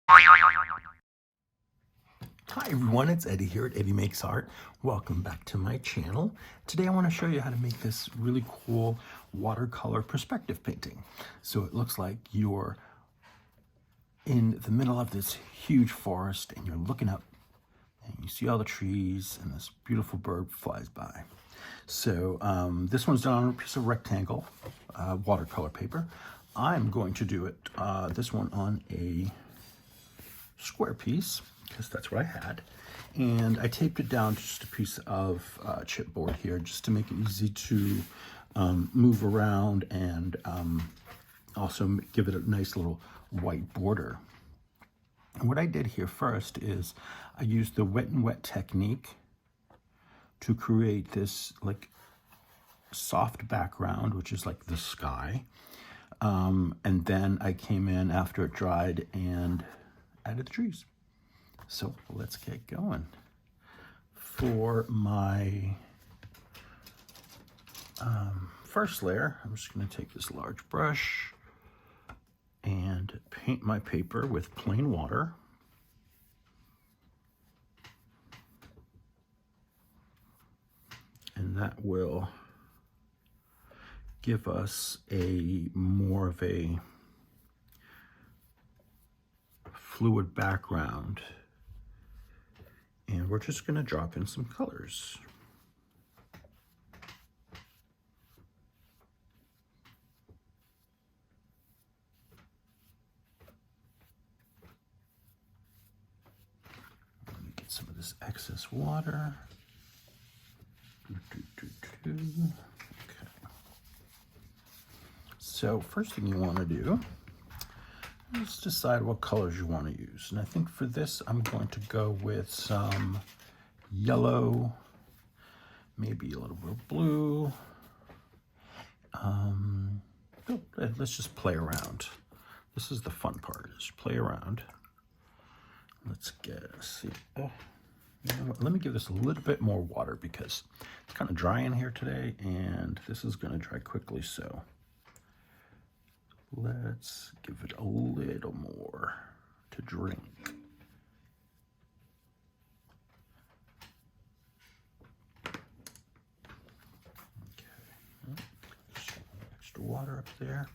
Hi everyone, it's Eddie here at Eddie Makes Art. Welcome back to my channel. Today I want to show you how to make this really cool watercolor perspective painting. So it looks like you're in the middle of this huge forest and you're looking up and you see all the trees and this beautiful bird flies by. So this one's done on a piece of rectangle watercolor paper. I'm going to do it, this one on a square piece, because that's what I had. And I taped it down to just a piece of chipboard here, just to make it easy to move around and also give it a nice little white border. And what I did here first is I used the wet and wet technique to create this like soft background, which is like the sky. And then I came in after it dried and added the trees. So let's get going. For my first layer, I'm just going to take this large brush and paint my paper with plain water. And that will give us a more of a fluid background. And we're just going to drop in some colors. Let me get some of this excess water. Okay. So first thing you want to do is decide what colors you want to use. And I think for this, I'm going to go with some yellow, maybe a little bit of blue. Let's just play around. This is the fun part, is play around. Let's see. Oh, you know what? Let me give this a little bit more water because it's kind of dry in here today and this is going to dry quickly. So let's give it a little more to drink. Okay, extra water up there.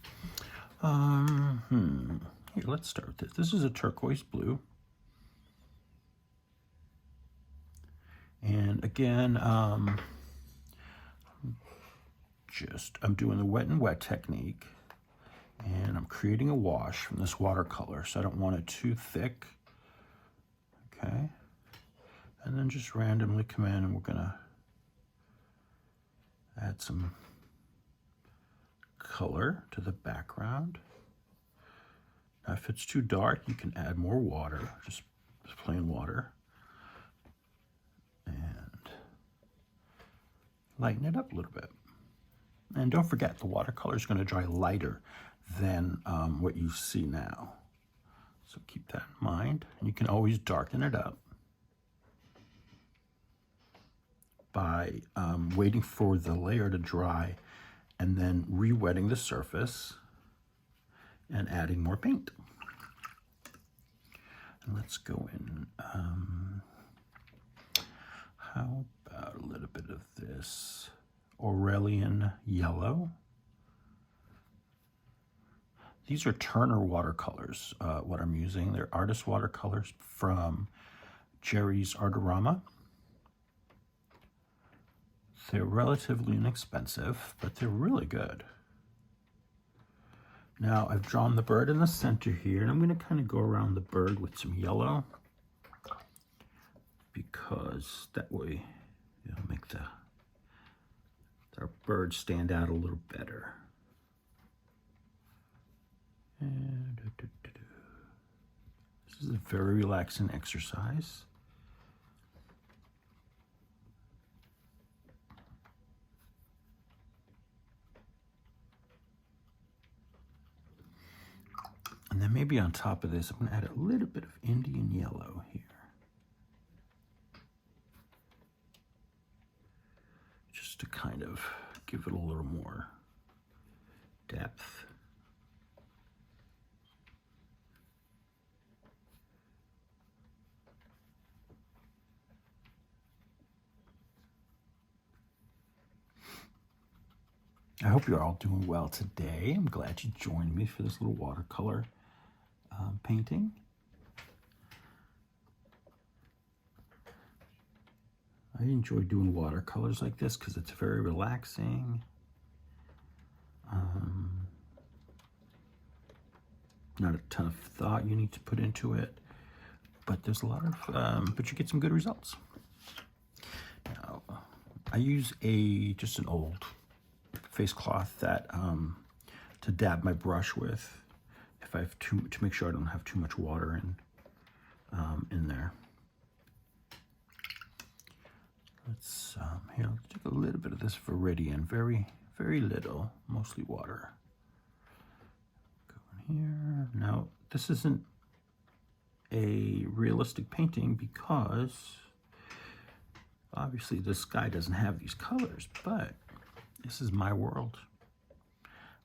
Here, let's start with this. This is a turquoise blue. And again, I'm doing the wet and wet technique. And I'm creating a wash from this watercolor, so I don't want it too thick. Okay. And then just randomly come in and we're gonna add some color to the background. Now, if it's too dark, you can add more water, just plain water. And lighten it up a little bit. And don't forget, the watercolor is going to dry lighter than what you see now. So keep that in mind. And you can always darken it up by waiting for the layer to dry and then re-wetting the surface and adding more paint. And let's go in. How about a little bit of this Aurelian yellow? These are Turner watercolors, what I'm using. They're artist watercolors from Jerry's Artorama. They're relatively inexpensive, but they're really good. Now I've drawn the bird in the center here, and I'm going to kind of go around the bird with some yellow, because that way it'll make our bird stand out a little better. And this is a very relaxing exercise. And then maybe on top of this, I'm going to add a little bit of Indian yellow here. Just to kind of give it a little more depth. I hope you're all doing well today. I'm glad you joined me for this little watercolor painting. I enjoy doing watercolors like this because it's very relaxing. Not a ton of thought you need to put into it, but there's a lot of, but you get some good results. Now, I use just an old face cloth that to dab my brush with if I have to make sure I don't have too much water in there. Let's here, let's take a little bit of this Viridian, very little, mostly water. Go in here. Now this isn't a realistic painting because obviously this guy doesn't have these colors, but this is my world.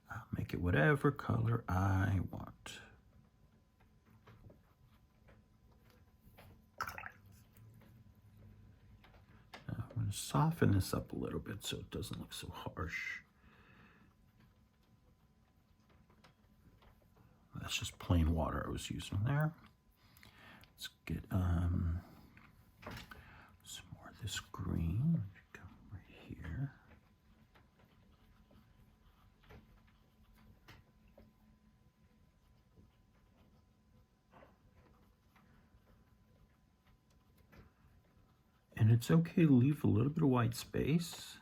I'll make it whatever color I want. Now I'm going to soften this up a little bit so it doesn't look so harsh. That's just plain water I was using there. Let's get some more of this green. Come right here. And it's okay to leave a little bit of white space.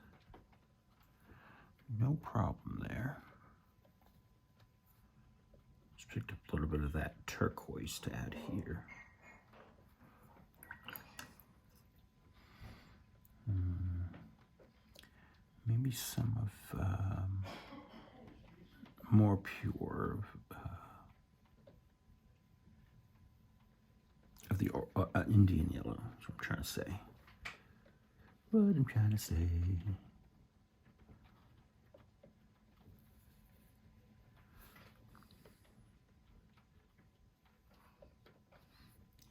No problem there. Just picked up a little bit of that turquoise to add here. Maybe some of more pure of the Indian yellow. That's what I'm trying to say. What I'm trying to say.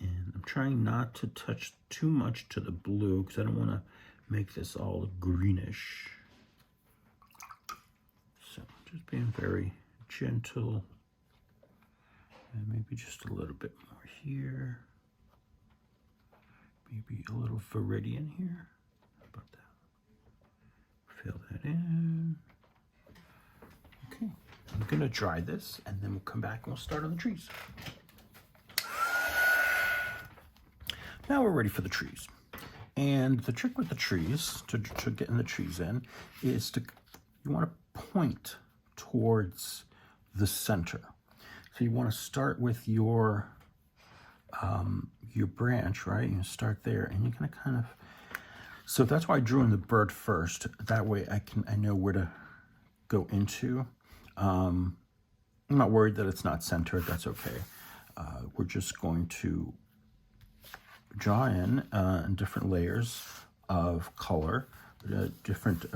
And I'm trying not to touch too much to the blue because I don't want to make this all greenish. So just being very gentle. And maybe just a little bit more here. Maybe a little Viridian here. How about that? Fill that in. Okay, I'm gonna dry this and then we'll come back and we'll start on the trees. Now we're ready for the trees. And the trick with the trees, to getting the trees in, is you want to point towards the center. So you want to start with your branch, right? You start there, and you're gonna kind of. So that's why I drew in the bird first. That way I know where to go into. I'm not worried that it's not centered. That's okay. We're just going to draw in different layers of color. Different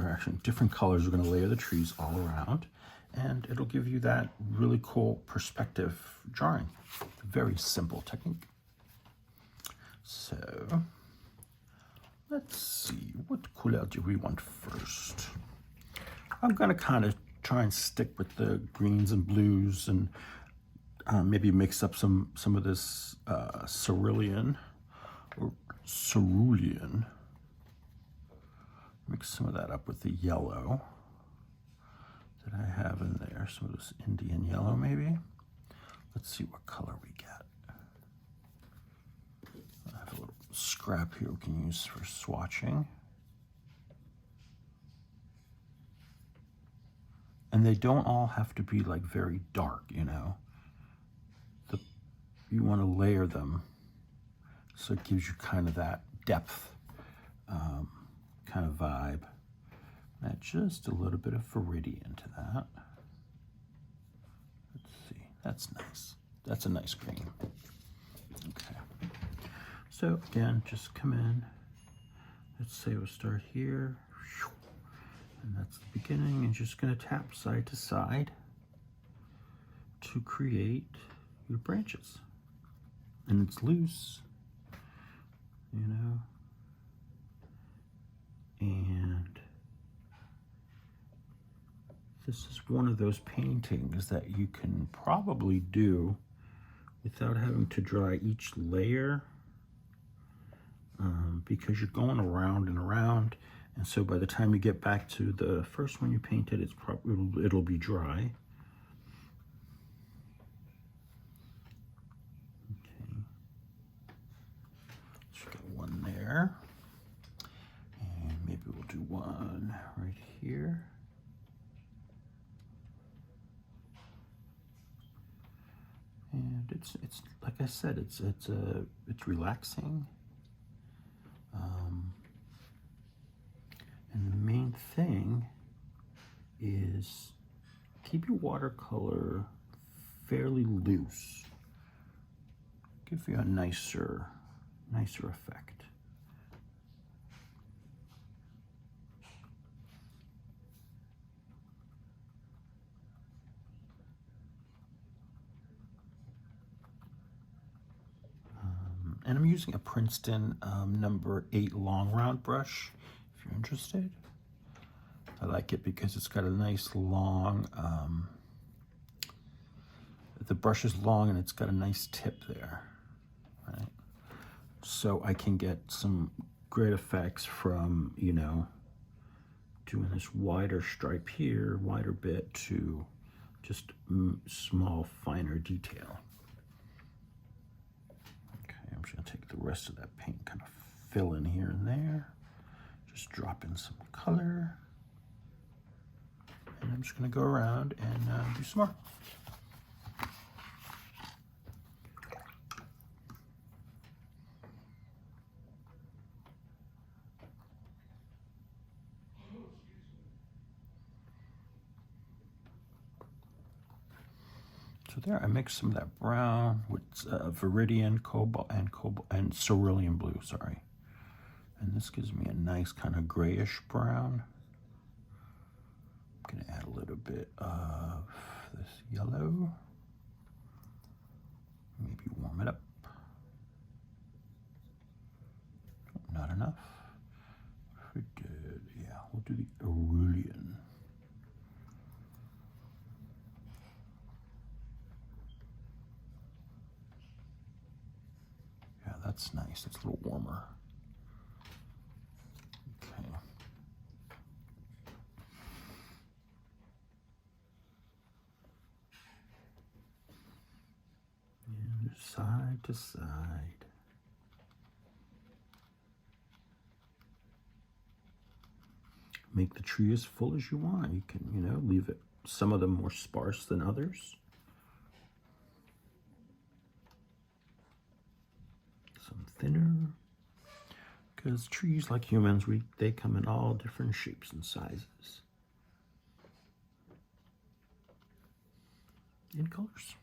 colors. We're going to layer the trees all around, and it'll give you that really cool perspective drawing. Very simple technique. So let's see, what couleur do we want first? I'm going to kind of try and stick with the greens and blues, and maybe mix up some of this cerulean. Mix some of that up with the yellow that I have in there. Some of this Indian yellow maybe. Let's see what color we get. I have a little scrap here we can use for swatching. And they don't all have to be like very dark, you know. You want to layer them so it gives you kind of that depth kind of vibe. Add just a little bit of Viridian to that. Let's see, that's nice. That's a nice green. Okay. So again, just come in. Let's say we'll start here. And that's the beginning. And just gonna tap side to side to create your branches. And it's loose, you know, and This is one of those paintings that you can probably do without having to dry each layer, because you're going around and around, and so by the time you get back to the first one you painted, it's probably it'll be dry. Okay, let's get one there, and maybe we'll do one right here. And it's like I said, it's relaxing, and the main thing is keep your watercolor fairly loose. Give you a nicer effect. And I'm using a Princeton number 8 long round brush, if you're interested. I like it because it's got a nice long, the brush is long and it's got a nice tip there, right? So I can get some great effects from, you know, doing this wider stripe here, wider bit, to just small, finer detail. I'm just going to take the rest of that paint, kind of fill in here and there, just drop in some color, and I'm just going to go around and do some more. So there, I mixed some of that brown with Viridian, cobalt, and cerulean blue, sorry. And this gives me a nice kind of grayish brown. I'm gonna add a little bit of this yellow. Maybe warm it up. Not enough. If we did, yeah, we'll do the cerulean. That's nice, it's a little warmer. Okay. And side to side. Make the tree as full as you want. You can, you know, leave it, some of them more sparse than others. Some thinner, because trees, like humans, they come in all different shapes and sizes and colors.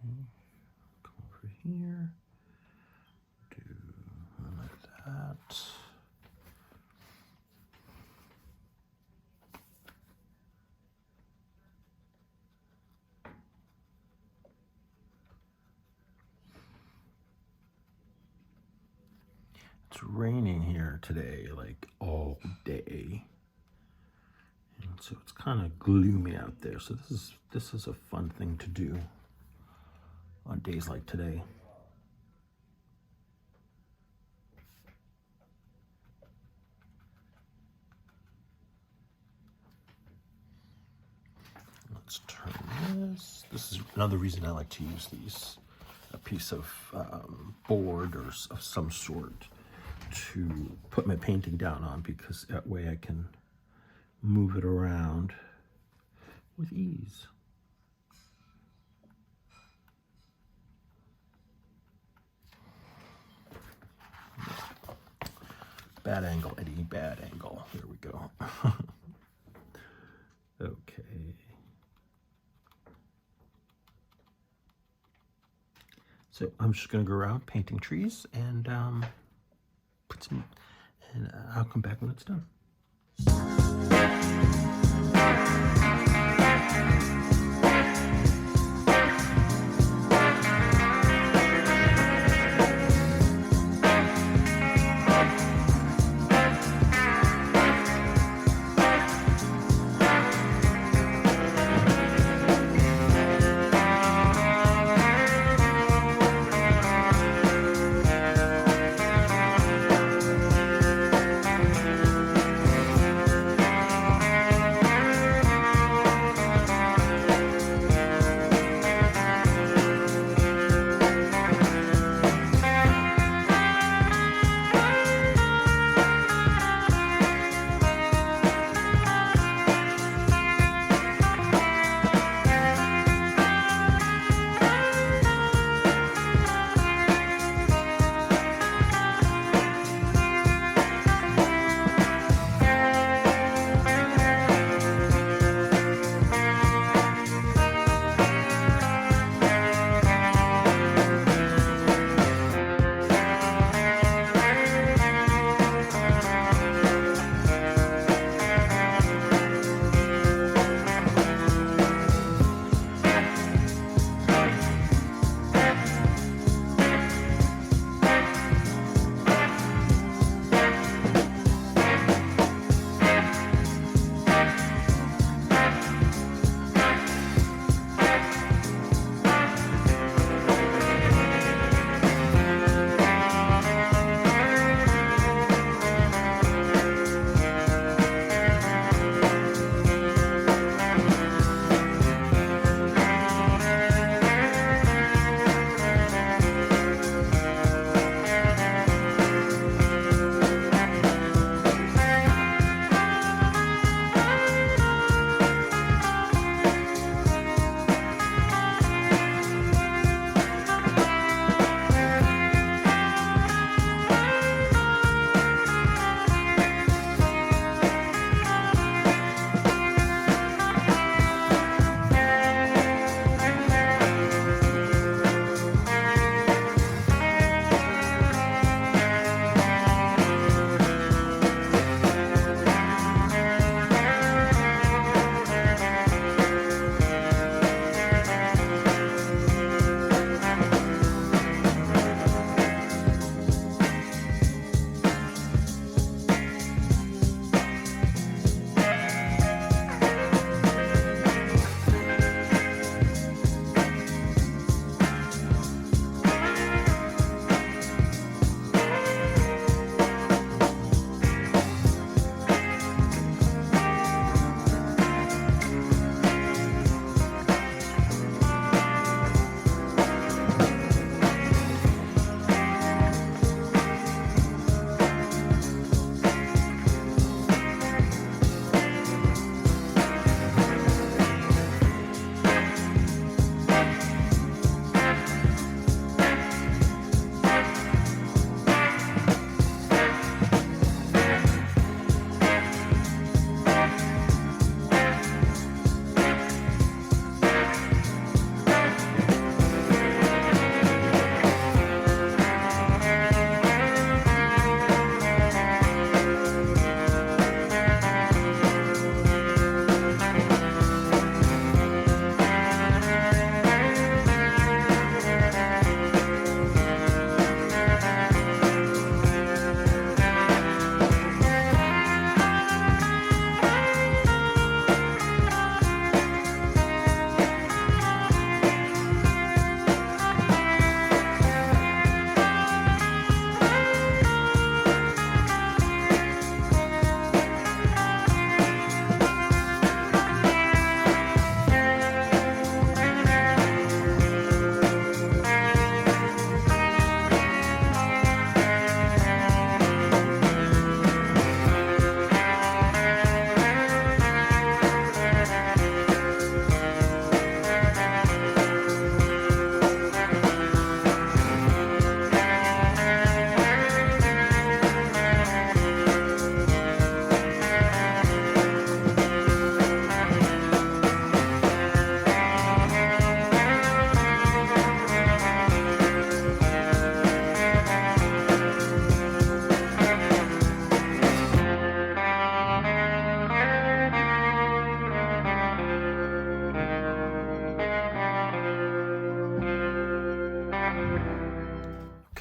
Okay, come over here, do like that. It's raining here today, like all day, and so it's kind of gloomy out there. So this is a fun thing to do on days like today. Let's turn this. This is another reason I like to use these, a piece of board or of some sort to put my painting down on, because that way I can move it around with ease. Bad angle, Eddie, bad angle. There we go. Okay. So I'm just gonna go around painting trees and put some, and I'll come back when it's done.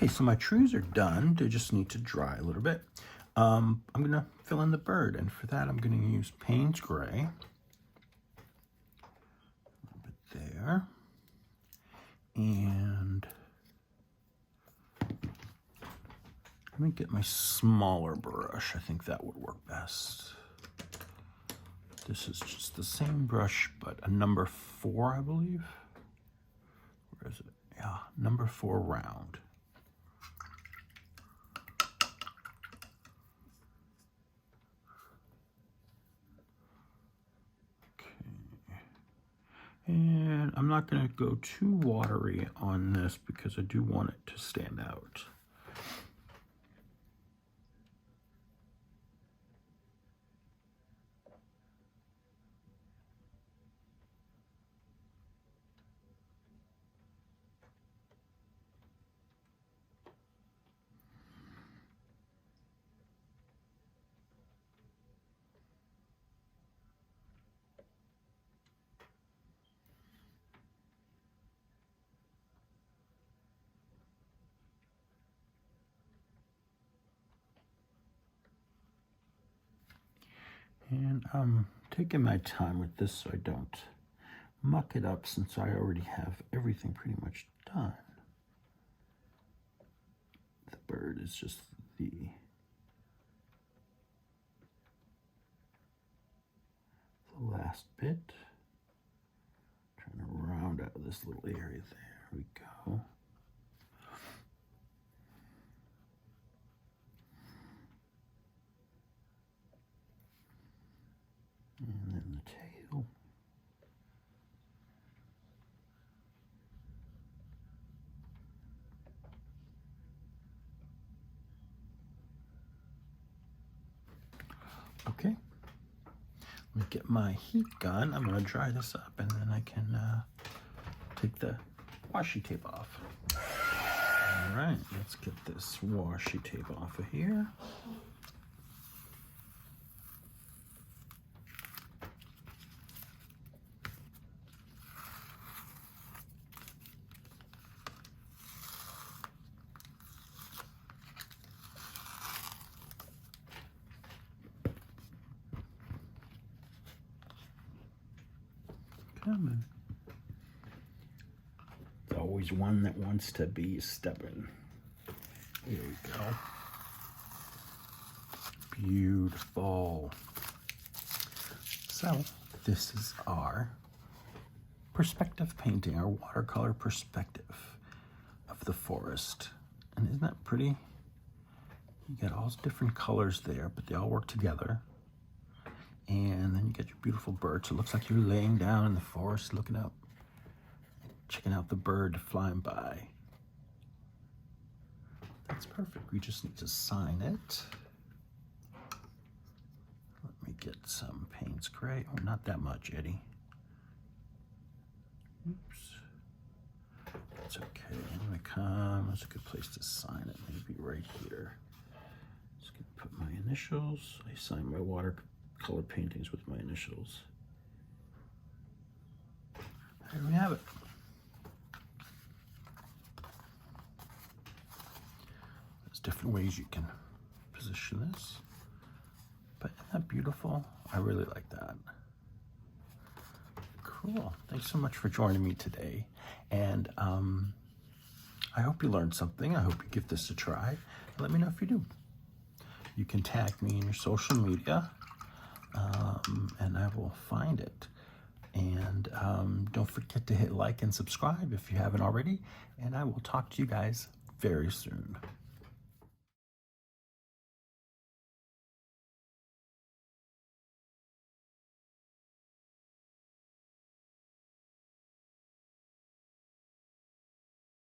Okay, so my trees are done. They just need to dry a little bit. I'm gonna fill in the bird, and for that I'm gonna use Payne's Gray. A little bit there. And let me get my smaller brush. I think that would work best. This is just the same brush, but a number 4, I believe. Where is it? Yeah, number 4 round. And I'm not going to go too watery on this because I do want it to stand out. And I'm taking my time with this so I don't muck it up, since I already have everything pretty much done. The bird is just the last bit. Trying to round out this little area there. We go. And then the tail. Okay. Let me get my heat gun. I'm going to dry this up, and then I can take the washi tape off. All right, let's get this washi tape off of here. Come on. There's always one that wants to be stubborn. Here we go. Beautiful. So this is our perspective painting, our watercolor perspective of the forest. And isn't that pretty? You get all different colors there, but they all work together. And then you get your beautiful bird. So it looks like you're laying down in the forest looking up, checking out the bird flying by. That's perfect. We just need to sign it. Let me get some Payne's Gray. Oh, not that much, Eddie. Oops. That's okay. I'm gonna come. That's a good place to sign it. Maybe right here. Just gonna put my initials. I sign my watercolor paintings with my initials. There we have it. There's different ways you can position this. But isn't that beautiful? I really like that. Cool. Thanks so much for joining me today. And I hope you learned something. I hope you give this a try. Let me know if you do. You can tag me in your social media, and I will find it. And don't forget to hit like and subscribe if you haven't already. And I will talk to you guys very soon.